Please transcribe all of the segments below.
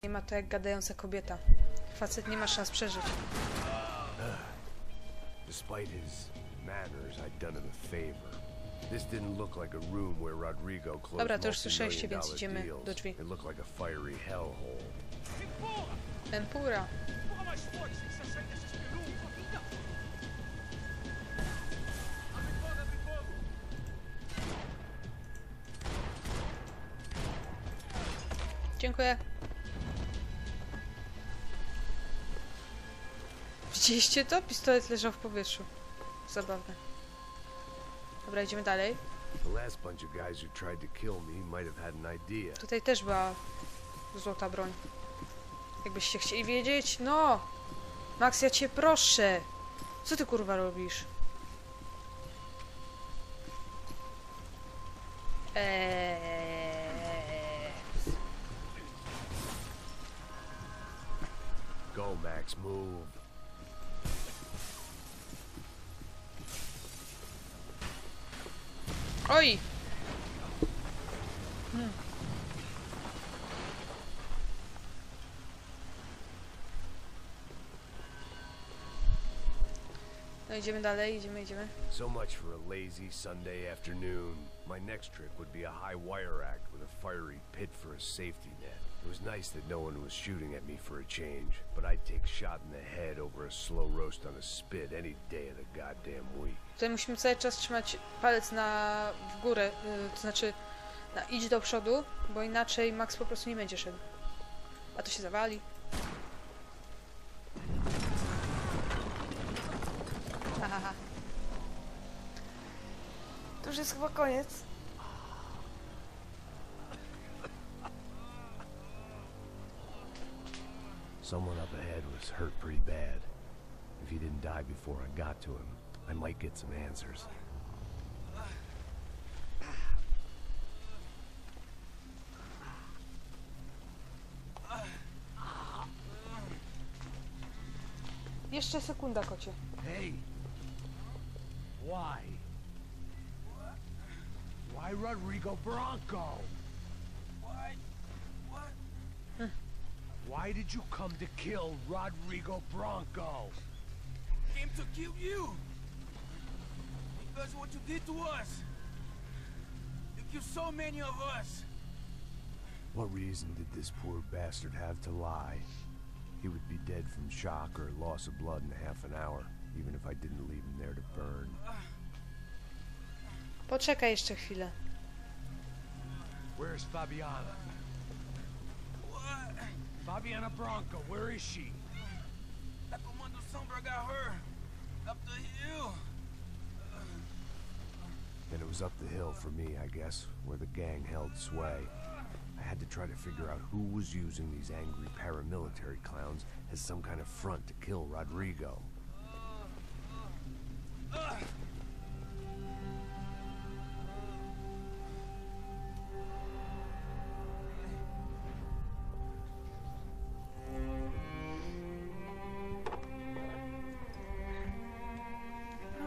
Nie ma to jak gadająca kobieta. Facet nie ma szans przeżyć. Despite his manners, I'd done him a favor. This didn't look like a room where Rodrigo closed Dobra, to już słyszeliście, więc multi-million-dollar idziemy deals. do drzwi. It looked like a fiery hellhole. Tempura. Dziękuję. Widzieliście to? Pistolet leżał w powietrzu. Zabawne. Dobra, idziemy dalej. Tutaj też była złota broń. Jakbyście chcieli wiedzieć. No! Max, ja cię proszę! Co ty kurwa robisz? Go, Max, move. Oj! No idziemy dalej, idziemy. So much for a lazy Sunday afternoon. My next trick would be a high wire act with a fiery pit for a safety net. It was nice that no one was shooting at me for a change, but I'd take shot in the head over a slow roast on a spit any day of the goddamn week. Tutaj musimy cały czas trzymać palec w górę, to znaczy idź do przodu, bo inaczej Max po prostu nie będzie szedł. A to się zawali. Hahaha. To już jest chyba koniec. Someone up ahead was hurt pretty bad. If he didn't die before I got to him, I might get some answers. Jeszcze sekunda, kocie. Hey! Why? Why Rodrigo Bronco? Why? What? Why did you come to kill Rodrigo Bronco? Came to kill you. Because of what you did to us. You killed so many of us. What reason did this poor bastard have to lie? He would be dead from shock or loss of blood in half an hour, even if I didn't leave him there to burn. Poczekaj jeszcze chwilę. Where's Fabiana? What? Fabiana Bronco, where is she? That Comando Sombra got her. Up the hill. And it was up the hill for me, I guess, where the gang held sway. I had to try to figure out who was using these angry paramilitary clowns as some kind of front to kill Rodrigo.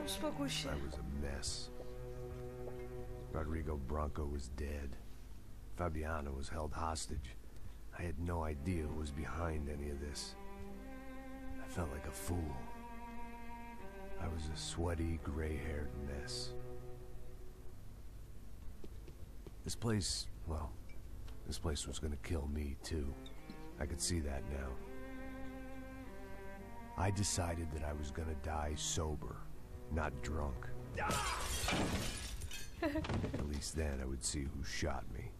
Uspokój się. I was a mess. Rodrigo Bronco was dead. Fabiana was held hostage. I had no idea who was behind any of this. I felt like a fool. I was a sweaty, gray-haired mess. This place, well, this place was gonna kill me too. I could see that now. I decided that I was gonna die sober, not drunk. At least then I would see who shot me.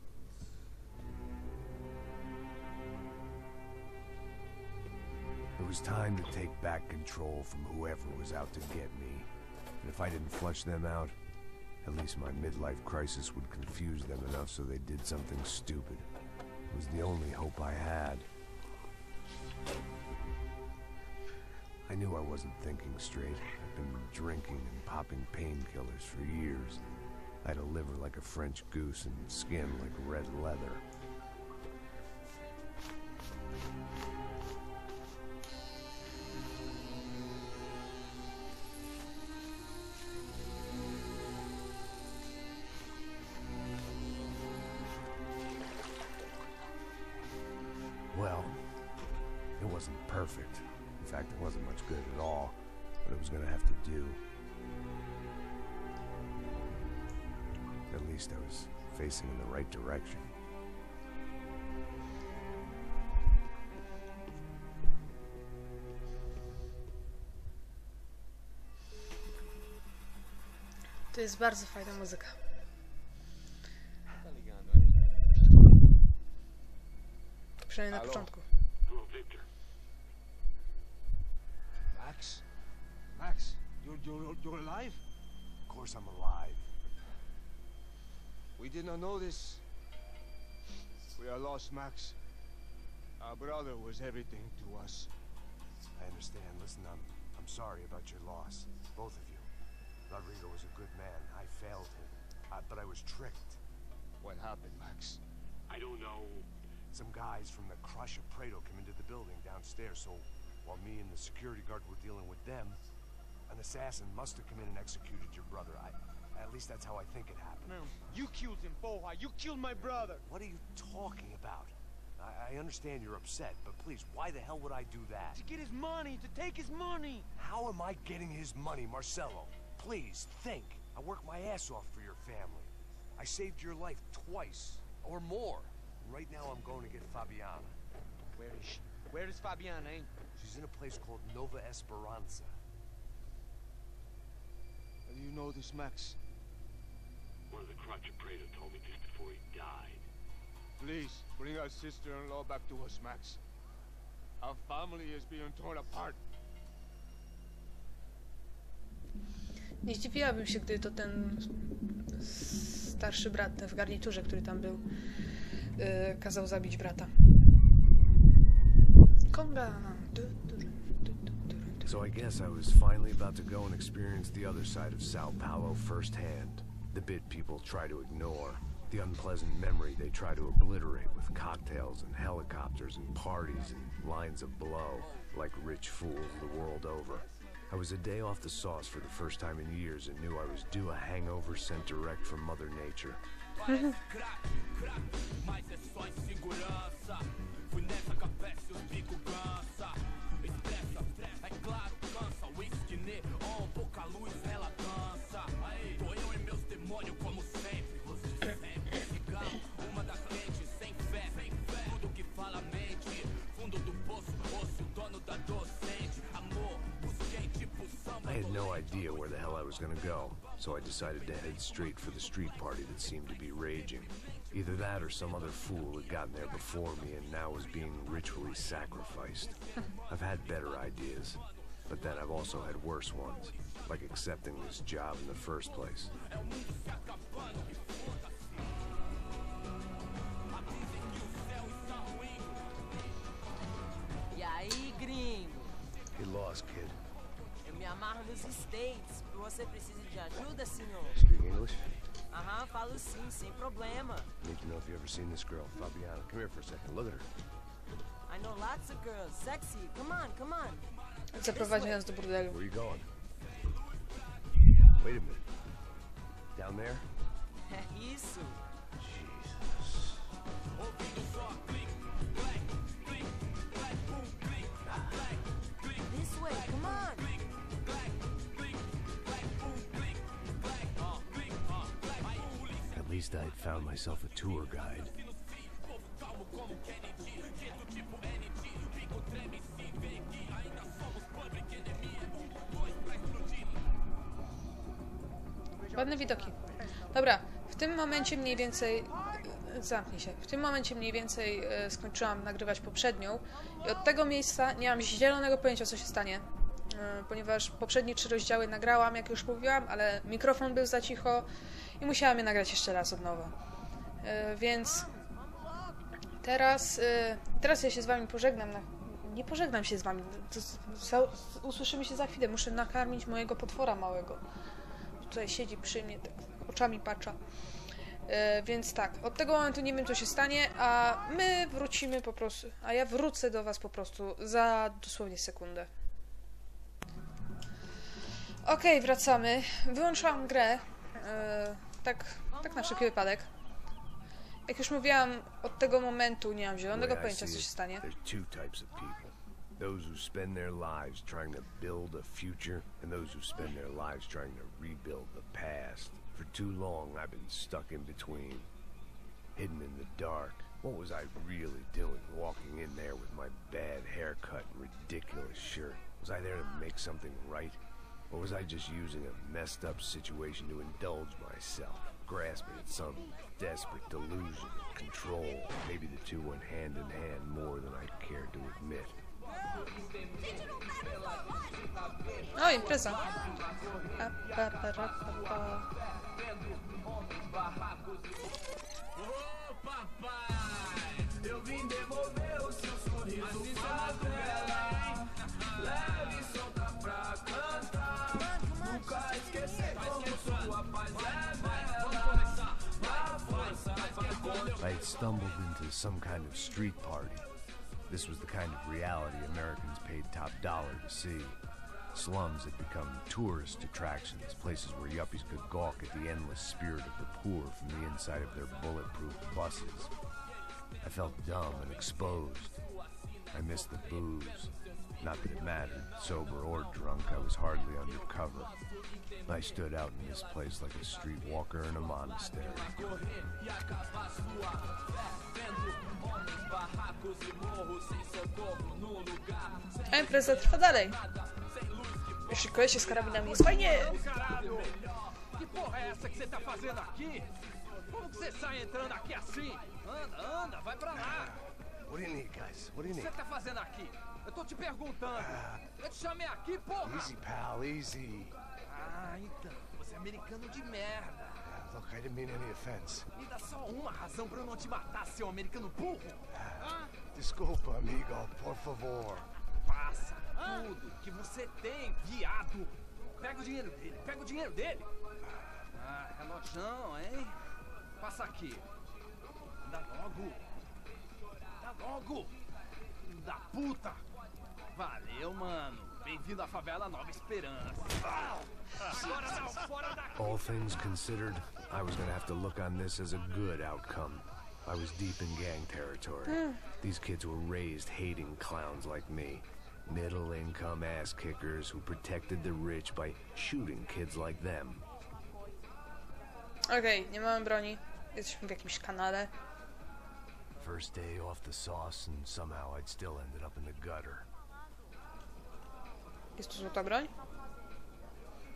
It was time to take back control from whoever was out to get me. And if I didn't flush them out, at least my midlife crisis would confuse them enough so they did something stupid. It was the only hope I had. I knew I wasn't thinking straight. I've been drinking and popping painkillers for years. I had a liver like a French goose and skin like red leather. Well, It wasn't perfect. In fact, it wasn't much good at all, but it was gonna have to do. At least I was facing in the right direction. To jest bardzo fajna muzyka. Przynajmniej na początku. Max? Max, you're alive? Of course I'm alive. We did not know this. We are lost, Max. Our brother was everything to us. I understand. Listen, I'm sorry about your loss. Both of you. Rodrigo was a good man. I failed him. But I was tricked. What happened, Max? I don't know. Some guys from the Crush of Prado came into the building downstairs, so while me and the security guard were dealing with them, an assassin must have come in and executed your brother. At least that's how I think it happened. No, you killed him, Boha. You killed my brother. What are you talking about? I understand you're upset, but please, why the hell would I do that? To get his money, to take his money. How am I getting his money, Marcelo? Please, think. I worked my ass off for your family. I saved your life twice, or more. And right now I'm going to get Fabiana. Where is she? Where is Fabiana, eh? She's in a place called Nova Esperanza. How do you know this, Max? One of the Crutch of Prado told me just before he died. Please, bring our sister-in-law back to us, Max. Our family is being torn apart. Nie zdziwiłabym się, gdy to ten starszy brat w garniturze, który tam był, kazał zabić brata. Konga. So I guess I was finally about to go and experience the other side of Sao Paulo firsthand. The bit people try to ignore. The unpleasant memory they try to obliterate with cocktails and helicopters and parties and lines of blow, like rich fools the world over. I was a day off the sauce for the first time in years and knew I was due a hangover sent direct from Mother Nature. I had no idea where the hell I was gonna go, so I decided to head straight for the street party that seemed to be raging. Either that or some other fool had gotten there before me and now was being ritually sacrificed. I've had better ideas, but then I've also had worse ones, like accepting this job in the first place. E aí, gringo? Get lost, kid. Eu me amarro nos States. Você precisa de ajuda, senhor? Speak English? Aham, falo sim, sem problema. Need to know if you ever seen this girl, Fabiana. Come here for a second. Look at her. I know lots of girls. Sexy. Come on, come on. Zaprowadzi nas do burdelu. Where are you going? Wait a minute. Down there? É isso. Jesus. This way, come on. At least I had found myself a tour guide. Ładne widoki. Dobra, w tym momencie mniej więcej... Zamknij się. W tym momencie mniej więcej skończyłam nagrywać poprzednią i od tego miejsca nie mam zielonego pojęcia, co się stanie. Ponieważ poprzednie 3 rozdziały nagrałam, jak już mówiłam, ale mikrofon był za cicho i musiałam je nagrać jeszcze raz od nowa. Więc teraz ja się z wami pożegnam. Nie pożegnam się z wami. Usłyszymy się za chwilę. Muszę nakarmić mojego potwora małego. Tutaj siedzi przy mnie, tak oczami patrza. Więc tak, od tego momentu nie wiem, co się stanie, a my wrócimy po prostu, a ja wrócę do was po prostu za dosłownie sekundę. Okej, wracamy. Wyłączyłam grę, tak na wszelki wypadek. Jak już mówiłam, od tego momentu nie mam zielonego pojęcia, co się stanie. Those who spend their lives trying to build a future, and those who spend their lives trying to rebuild the past. For too long, I've been stuck in between, hidden in the dark. What was I really doing, walking in there with my bad haircut and ridiculous shirt? Was I there to make something right? Or was I just using a messed up situation to indulge myself, grasping at some desperate delusion of control? Maybe the two went hand in hand more than I cared to admit. O, impreza. I had stumbled into some kind of street party. This was the kind of reality Americans paid top dollar to see. Slums had become tourist attractions, places where yuppies could gawk at the endless spirit of the poor from the inside of their bulletproof buses. I felt dumb and exposed. I missed the booze. Not that it mattered, sober or drunk, I was hardly undercover. I stood out in this place like a streetwalker in a monastery. A impreza trwa dalej. Szykuje się z karabinami, jest fajnie. Que porra é essa que você tá fazendo aqui? Como que você sai entrando aqui assim? Anda, anda, vai pra lá. What do you need, guys? What do you O que need? você tá fazendo aqui? Eu tô te perguntando. Eu te chamei aqui, porra. Easy, pal, easy. Ah, então. Você é americano de merda. Look, I didn't mean any offense. Me dá só uma razão pra eu não te matar, seu americano burro. Desculpa, amigo, por favor. Passa tudo que você tem, viado. Pega o dinheiro dele, pega o dinheiro dele. Ah, relojão, hein? Passa aqui. Dá logo. Dá logo. Filho da puta. Valeu, mano. Bem-vindo à favela Nova Esperança. Agora não, fora daqui. All things considered, I was gonna have to look on this as a good outcome. I was deep in gang territory. These kids were raised hating clowns like me. Middle-income ass-kickers who protected the rich by shooting kids like them. Okej, nie mamy broni. Jesteśmy w jakimś kanale. First day off the sauce and somehow I'd still ended up in the gutter. Jest tu złota broń?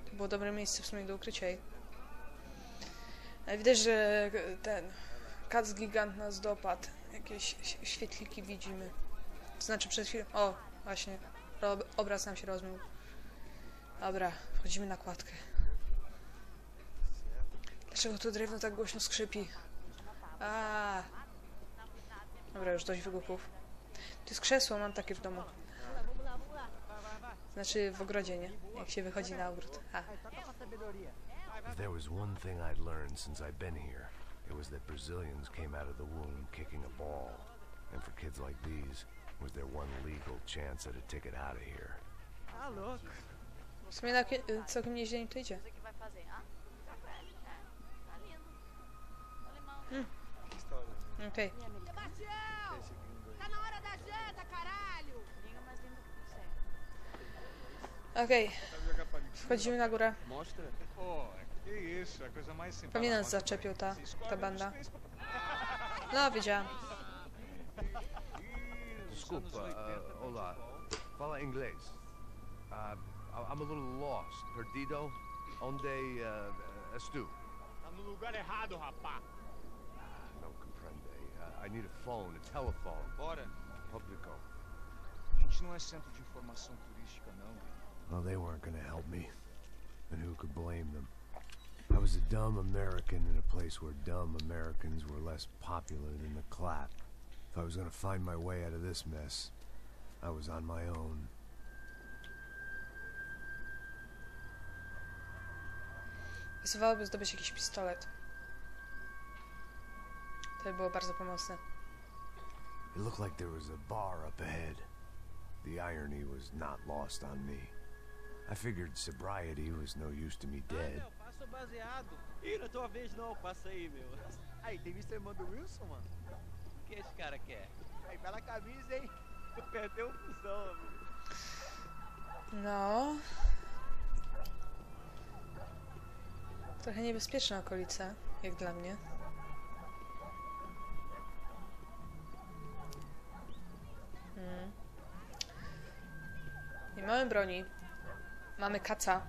To było dobre miejsce w sumie do ukrycia jej. Ale widać, że ten kac gigant nas dopadł. Jakieś świetliki widzimy. To znaczy przed chwilą... O, właśnie. Obraz nam się rozmył. Dobra, wchodzimy na kładkę. Dlaczego to drewno tak głośno skrzypi? Dobra, już dość wygłupów. To jest krzesło, mam takie w domu. Znaczy w ogrodzie, nie? Jak się wychodzi na ogród. If there was one thing I'd learned since I'd been here, it was that Brazilians came out of the womb kicking a ball. And for kids like these, was their one legal chance at a ticket out of here. W sumie całkiem nieźle im to idzie. Okej. Okej. Wchodzimy na górę. Pewnie nas zaczepił ta banda. No, wiedziałam. Desculpa, olá. Fala inglês. I'm a little lost. Perdido? Onde és tu? Tá no lugar errado, rapá. Não compreende. I need a phone, a telephone. Bora. Publico. A gente não é centro de informação turística, não. Well, they weren't gonna help me. And who could blame them? I was a dumb American in a place where dumb Americans were less popular than the clap. If I was gonna find my way out of this mess, I was on my own. Pasowałoby zdobyć jakiś pistolet. To by było bardzo pomocne. It looked like there was a bar up ahead. The irony was not lost on me. I figured sobriety was no use to me dead. Passa o baseado. Ih, não é tua vez não, passa aí, meu. Aí, tem visto a irmã do Wilson, mano? O que esse cara quer? Aí, bela camisa, hein? Tu perdeu o busão, amigo. No. Trochę niebezpieczna okolica, jak dla mnie. Nie mamy broni. Mamy kaca.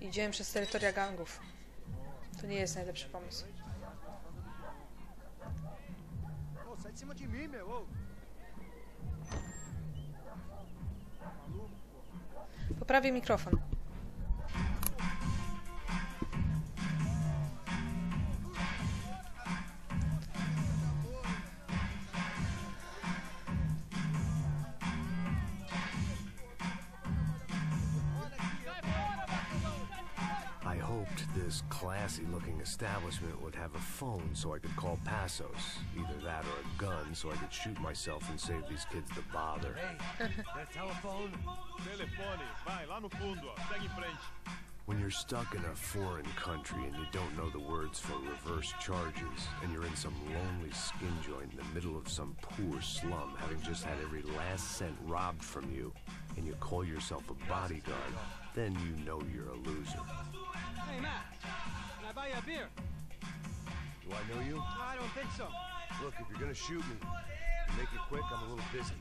Idziemy przez terytoria gangów. To nie jest najlepszy pomysł. Ô, sai de cima de mim, meu. Ô. Poprawię mikrofon. I hoped this classy-looking establishment would have a phone so I could call Passos. Either that or a gun so I could shoot myself and save these kids the bother. The telephone. Telefone, vai lá no fundo, ó. Segue em frente. When you're stuck in a foreign country and you don't know the words for reverse charges, and you're in some lonely skin joint in the middle of some poor slum, having just had every last cent robbed from you, and you call yourself a bodyguard, then you know you're a loser. Hey, Matt. Can I buy you a beer? Do I know you? I don't think so. Look, if you're gonna shoot me, make it quick, I'm a little busy.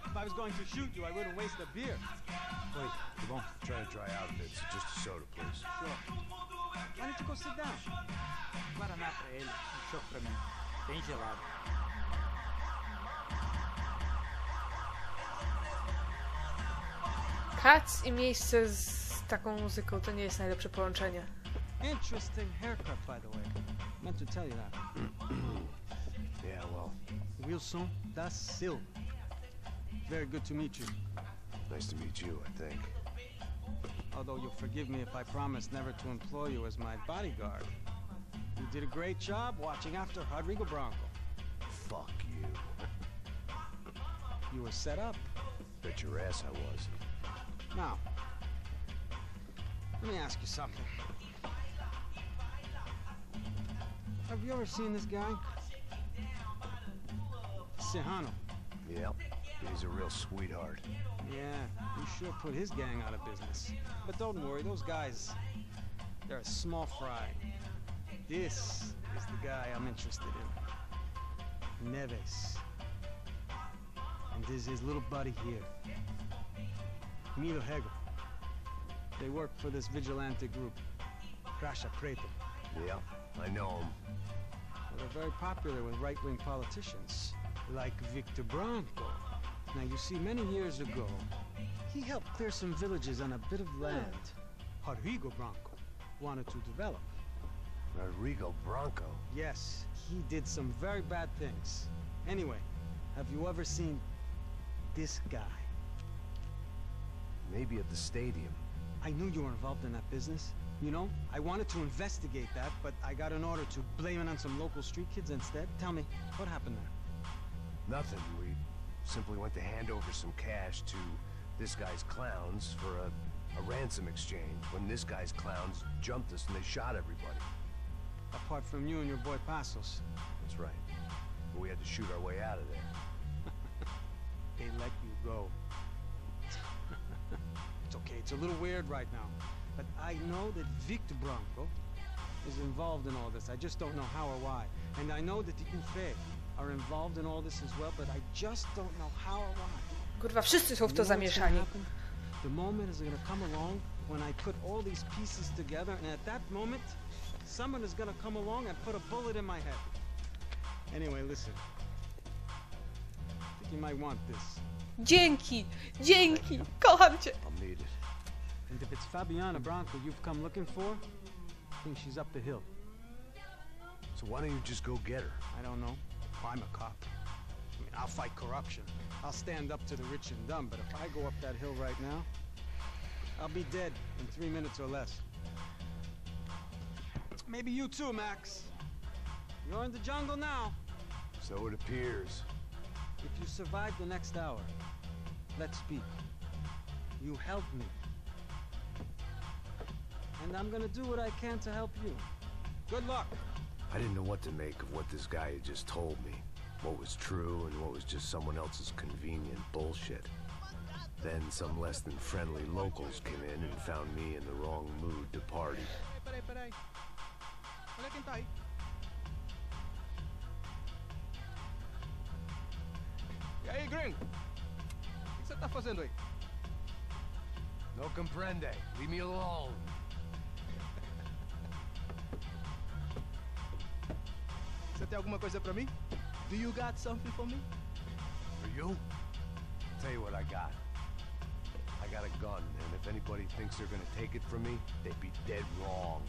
If I was going to shoot you, I wouldn't waste a beer. Wait, come on. I'm trying to dry out a bit, so just a soda, please. Sure. Why don't you go sit down? Guaraná pra ele, chopp pra mim. Bem gelado. Kac i miejsce z taką muzyką to nie jest najlepsze połączenie. Interesting haircut, by the way. Meant to tell you that. Yeah, well, Wilson da Silva. Very good to meet you. nice to meet you, I think. Although you'll forgive me if I promise never to employ you as my bodyguard. You did a great job watching after Rodrigo Bronco. Fuck you. You were set up. Bet your ass I was. Now, let me ask you something. Have you ever seen this guy? Sejano. Yep, he's a real sweetheart. Yeah, you sure put his gang out of business. But don't worry, those guys, they're a small fry. This is the guy I'm interested in. Neves. And this is his little buddy here. Milo Hegel. They work for this vigilante group. Crasha Preto. Yep, I know him. Well, they're very popular with right-wing politicians, like Victor Bronco. Now, you see, many years ago, he helped clear some villages on a bit of land Rodrigo Bronco wanted to develop. Rodrigo Bronco? Yes, he did some very bad things. Anyway, have you ever seen this guy? Maybe at the stadium. I knew you were involved in that business. You know, I wanted to investigate that, but I got an order to blame it on some local street kids instead. Tell me, what happened there? Nothing. We simply went to hand over some cash to this guy's clowns for a ransom exchange when this guy's clowns jumped us and they shot everybody. Apart from you and your boy Passos. That's right. But we had to shoot our way out of there. They let you go. It's okay, it's a little weird right now. But I know that Victor Bronco is involved in all this. I just don't know how or why. And I know that the UFE are involved in all this as well, but I just don't know how or why. Kurwa, wszyscy są w to zamieszani. The moment is gonna come along when I put all these pieces together, and at that moment, someone is gonna come along and put a bullet in my head. Anyway, listen. I think you might want this. Dzięki! Dzięki! Kocham cię! I'll need it. And if it's Fabiana Bronco you've come looking for, I think she's up the hill. So why don't you just go get her? I don't know. I'm a cop. I mean, I'll fight corruption. I'll stand up to the rich and dumb, but if I go up that hill right now, I'll be dead in 3 minutes or less. Maybe you too, Max. You're in the jungle now. So it appears. If you survive the next hour, let's speak. You help me. And I'm gonna do what I can to help you. Good luck. I didn't know what to make of what this guy had just told me. What was true and what was just someone else's convenient bullshit. Then some less than friendly locals came in and found me in the wrong mood to party. Peraí. Olha quem tá aí. E aí, gringo? O que você tá fazendo aí? No comprende. Leave me alone. Você tem alguma coisa pra mim? Do you got something for me? For you? Tell you what I got. I got a gun, and if anybody thinks they're gonna take it from me, they'd be dead wrong.